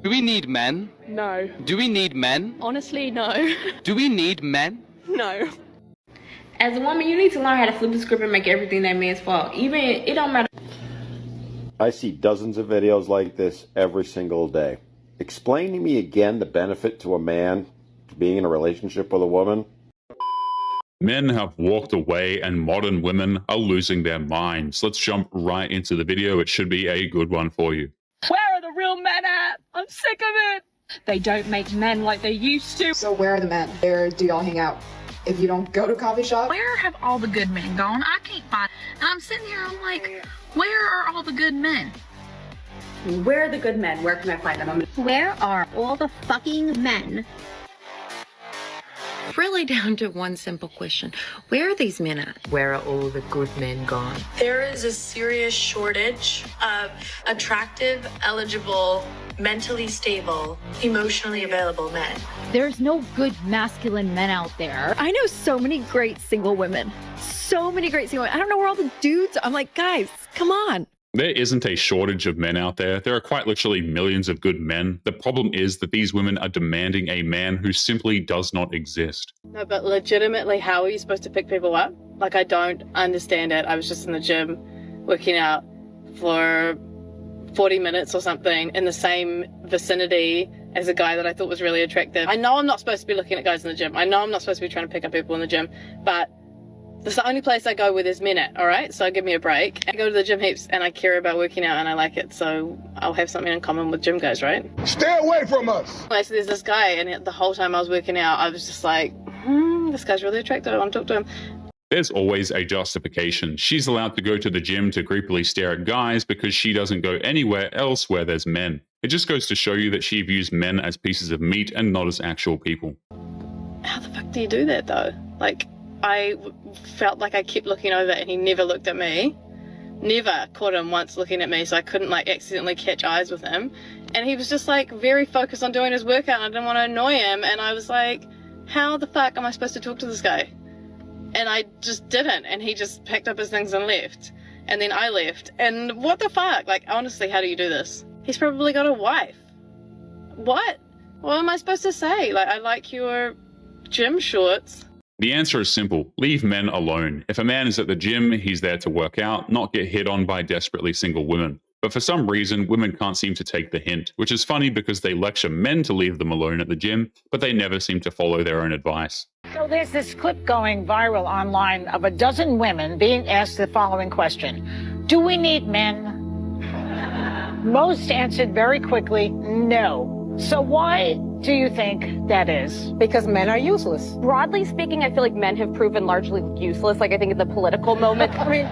Do we need men? No. Do we need men? Honestly, no. Do we need men? No. As a woman, you need to learn how to flip the script and make everything that man's fault. Even, it don't matter. I see dozens of videos like this every single day. Explain to me again the benefit to a man being in a relationship with a woman. Men have walked away and modern women are losing their minds. Let's jump right into the video. It should be a good one for you. Where are the real men at? I'm sick of it. They don't make men like they used to. So where are the men? Where do y'all hang out? If you don't go to coffee shop? Where have all the good men gone? I can't find. And I'm sitting here, I'm like, where are all the good men? Where are the good men? Where can I find them? Where are all the fucking men? Really down to one simple question. Where are these men at? Where are all the good men gone? There is a serious shortage of attractive, eligible, mentally stable, emotionally available men. There's no good masculine men out there. I know so many great single women. So many great single women. I don't know where all the dudes are. I'm like, guys, come on. There isn't a shortage of men out there. There are quite literally millions of good men. The problem is that these women are demanding a man who simply does not exist. No, but legitimately, how are you supposed to pick people up? Like, I don't understand it. I was just in the gym working out for 40 minutes or something in the same vicinity as a guy that I thought was really attractive. I know I'm not supposed to be looking at guys in the gym. I know I'm not supposed to be trying to pick up people in the gym, but this is the only place I go where there's men at, all right? So give me a break. I go to the gym heaps and I care about working out and I like it, so I'll have something in common with gym guys, right? Stay away from us! So there's this guy, and the whole time I was working out, I was just like, this guy's really attractive, I want to talk to him. There's always a justification. She's allowed to go to the gym to creepily stare at guys because she doesn't go anywhere else where there's men. It just goes to show you that she views men as pieces of meat and not as actual people. How the fuck do you do that, though? Like, I felt like I kept looking over and he never looked at me. Never caught him once looking at me, so I couldn't like accidentally catch eyes with him. And he was just like very focused on doing his workout and I didn't want to annoy him. And I was like, how the fuck am I supposed to talk to this guy? And I just didn't. And he just packed up his things and left. And then I left. And what the fuck? Like, honestly, how do you do this? He's probably got a wife. What? What am I supposed to say? Like, I like your gym shorts. The answer is simple. Leave men alone. If a man is at the gym, he's there to work out, not get hit on by desperately single women. But for some reason, women can't seem to take the hint, which is funny because they lecture men to leave them alone at the gym, but they never seem to follow their own advice. So there's this clip going viral online of a dozen women being asked the following question: do we need men? Most answered very quickly, no. So why do you think that is? Because men are useless. Broadly speaking, I feel like men have proven largely useless. Like, I think in the political moment. I mean,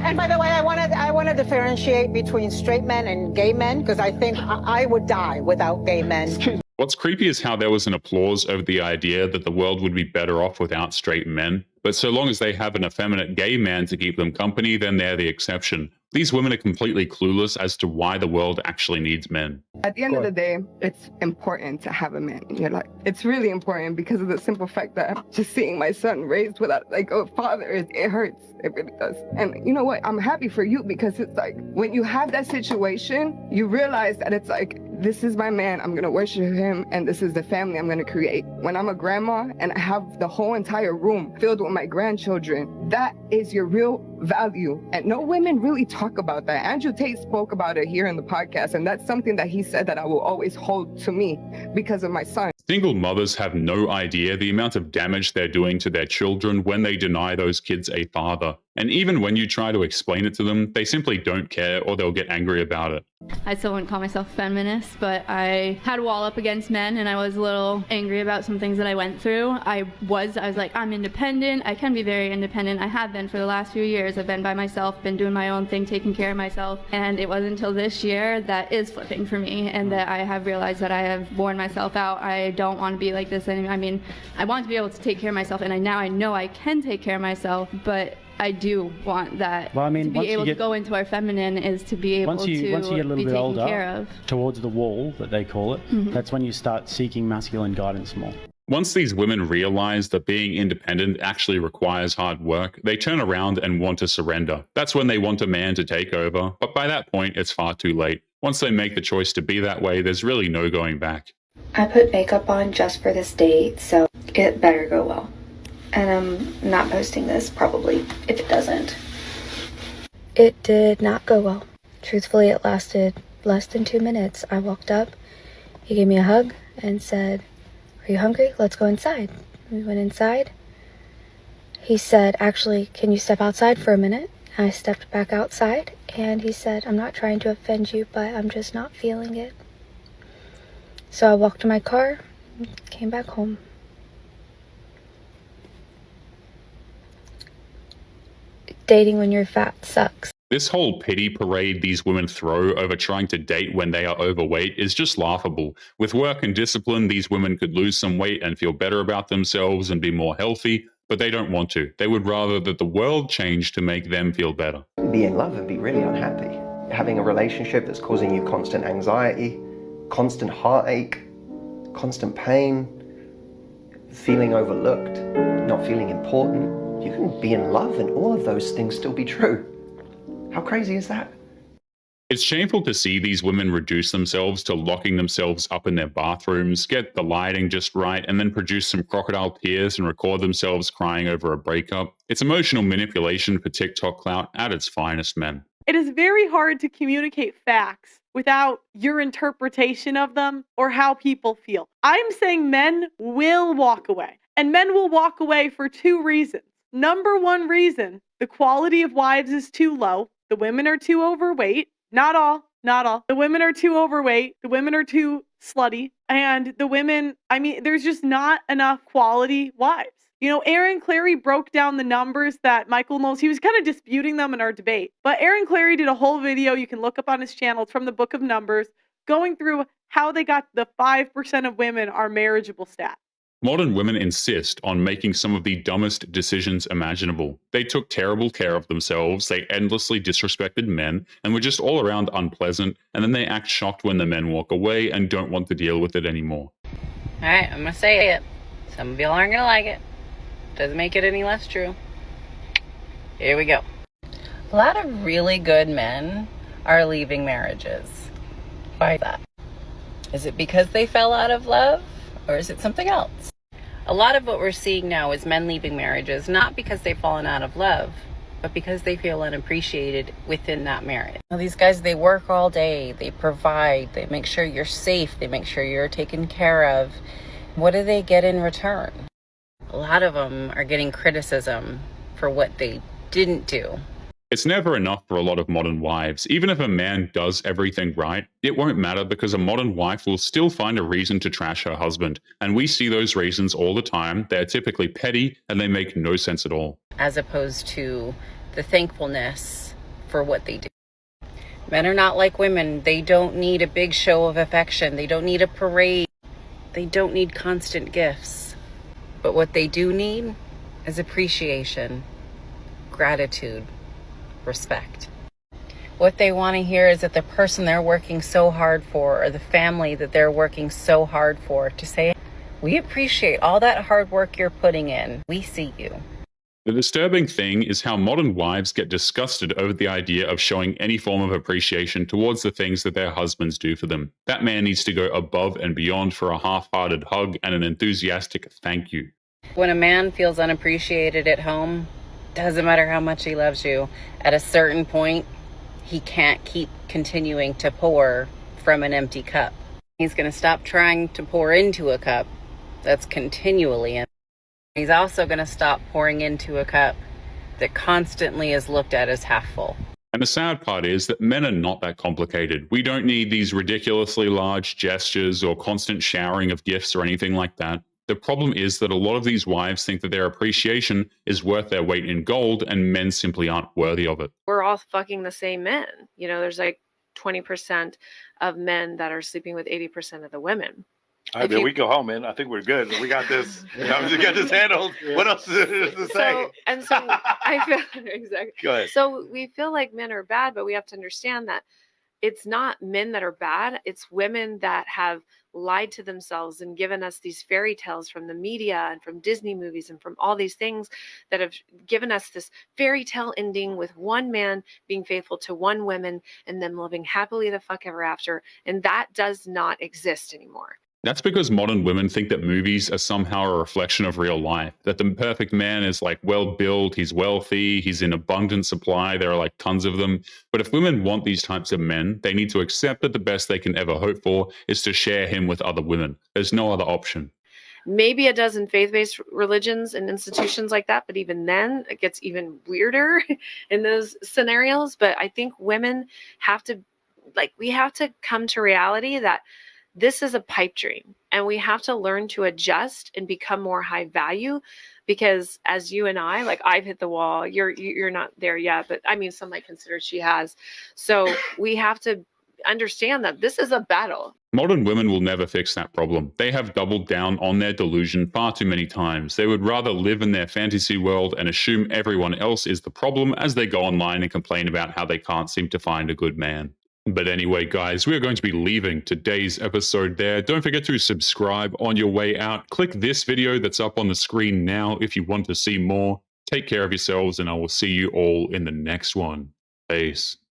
and by the way, I want to differentiate between straight men and gay men, because I think I would die without gay men. What's creepy is how there was an applause over the idea that the world would be better off without straight men. But so long as they have an effeminate gay man to keep them company, then they're the exception. These women are completely clueless as to why the world actually needs men. At the end of the day, it's important to have a man in your life. It's really important because of the simple fact that just seeing my son raised without like a father, it hurts. It really does. And you know what? I'm happy for you because it's like when you have that situation, you realize that it's like, this is my man, I'm gonna worship him, and this is the family I'm gonna create. When I'm a grandma and I have the whole entire room filled with my grandchildren, that is your real value. And no women really talk about that. Andrew Tate spoke about it here in the podcast, and that's something that he said that I will always hold to me because of my son. Single mothers have no idea the amount of damage they're doing to their children when they deny those kids a father. And even when you try to explain it to them, they simply don't care or they'll get angry about it. I still wouldn't call myself feminist, but I had a wall up against men and I was a little angry about some things that I went through. I was like, I'm independent. I can be very independent. I have been for the last few years. I've been by myself, been doing my own thing, taking care of myself. And it wasn't until this year that is flipping for me and that I have realized that I have worn myself out. I don't want to be like this anymore. I mean, I want to be able to take care of myself, and now I know I can take care of myself, but I do want that. Well, I mean, to be able to go into our feminine is to be able once you get a little be bit taken older, care of. Towards the wall that they call it, that's when you start seeking masculine guidance more. Once these women realize that being independent actually requires hard work, they turn around and want to surrender. That's when they want a man to take over, but by that point, it's far too late. Once they make the choice to be that way, there's really no going back. I put makeup on just for this date, so it better go well. And I'm not posting this, probably, if it doesn't. It did not go well. Truthfully, it lasted less than 2 minutes. I walked up, he gave me a hug and said, "Are you hungry? Let's go inside." We went inside. He said, "Actually, can you step outside for a minute?" I stepped back outside, and he said, "I'm not trying to offend you, but I'm just not feeling it." So I walked to my car, came back home. Dating when you're fat sucks. This whole pity parade these women throw over trying to date when they are overweight is just laughable. With work and discipline, these women could lose some weight and feel better about themselves and be more healthy, but they don't want to. They would rather that the world change to make them feel better. Be in love and be really unhappy. Having a relationship that's causing you constant anxiety, constant heartache, constant pain, feeling overlooked, not feeling important. You can be in love and all of those things still be true. How crazy is that? It's shameful to see these women reduce themselves to locking themselves up in their bathrooms, get the lighting just right, and then produce some crocodile tears and record themselves crying over a breakup. It's emotional manipulation for TikTok clout at its finest, men. It is very hard to communicate facts without your interpretation of them or how people feel. I'm saying men will walk away, and men will walk away for 2 reasons. Number 1 reason, the quality of wives is too low. The women are too overweight. Not all. The women are too overweight. The women are too slutty. And the women, there's just not enough quality wives. You know, Aaron Clary broke down the numbers that Michael Knowles, he was kind of disputing them in our debate. But Aaron Clary did a whole video you can look up on his channel. It's from the Book of Numbers, going through how they got the 5% of women are marriageable stat. Modern women insist on making some of the dumbest decisions imaginable. They took terrible care of themselves, they endlessly disrespected men, and were just all around unpleasant, and then they act shocked when the men walk away and don't want to deal with it anymore. Alright, I'm gonna say it. Some of y'all aren't gonna like it. Doesn't make it any less true. Here we go. A lot of really good men are leaving marriages. Why is that? Is it because they fell out of love? Or is it something else? A lot of what we're seeing now is men leaving marriages, not because they've fallen out of love, but because they feel unappreciated within that marriage. Now, these guys, they work all day, they provide, they make sure you're safe, they make sure you're taken care of. What do they get in return? A lot of them are getting criticism for what they didn't do. It's never enough for a lot of modern wives. Even if a man does everything right, it won't matter because a modern wife will still find a reason to trash her husband. And we see those reasons all the time. They're typically petty and they make no sense at all. As opposed to the thankfulness for what they do. Men are not like women. They don't need a big show of affection. They don't need a parade. They don't need constant gifts. But what they do need is appreciation, gratitude, respect. What they want to hear is that the person they're working so hard for, or the family that they're working so hard for, to say, "We appreciate all that hard work you're putting in. We see you." The disturbing thing is how modern wives get disgusted over the idea of showing any form of appreciation towards the things that their husbands do for them. That man needs to go above and beyond for a half-hearted hug and an enthusiastic thank you. When a man feels unappreciated at home, doesn't matter how much he loves you, at a certain point, he can't keep continuing to pour from an empty cup. He's going to stop trying to pour into a cup that's continually empty. He's also going to stop pouring into a cup that constantly is looked at as half full. And the sad part is that men are not that complicated. We don't need these ridiculously large gestures or constant showering of gifts or anything like that. The problem is that a lot of these wives think that their appreciation is worth their weight in gold, and men simply aren't worthy of it. We're all fucking the same men. You know, there's like 20% of men that are sleeping with 80% of the women. All right, man, we go home, man. I think we're good. We got this. We got this handled. What else is there to say? I feel exactly. Go ahead. So we feel like men are bad, but we have to understand that it's not men that are bad, it's women that have lied to themselves and given us these fairy tales from the media and from Disney movies and from all these things that have given us this fairy tale ending with one man being faithful to one woman and them living happily the fuck ever after. And that does not exist anymore. That's because modern women think that movies are somehow a reflection of real life, that the perfect man is like well built, he's wealthy, he's in abundant supply, there are like tons of them. But if women want these types of men, they need to accept that the best they can ever hope for is to share him with other women. There's no other option. Maybe it does in faith-based religions and institutions like that, but even then it gets even weirder in those scenarios. But I think women have to, we have to come to reality that this is a pipe dream, and we have to learn to adjust and become more high value, because as you and I, I've hit the wall. You're not there yet, but I mean, some might consider she has. So we have to understand that this is a battle. Modern women will never fix that problem. They have doubled down on their delusion far too many times. They would rather live in their fantasy world and assume everyone else is the problem as they go online and complain about how they can't seem to find a good man. But anyway, guys, we are going to be leaving today's episode there. Don't forget to subscribe on your way out. Click this video that's up on the screen now if you want to see more. Take care of yourselves, and I will see you all in the next one. Peace.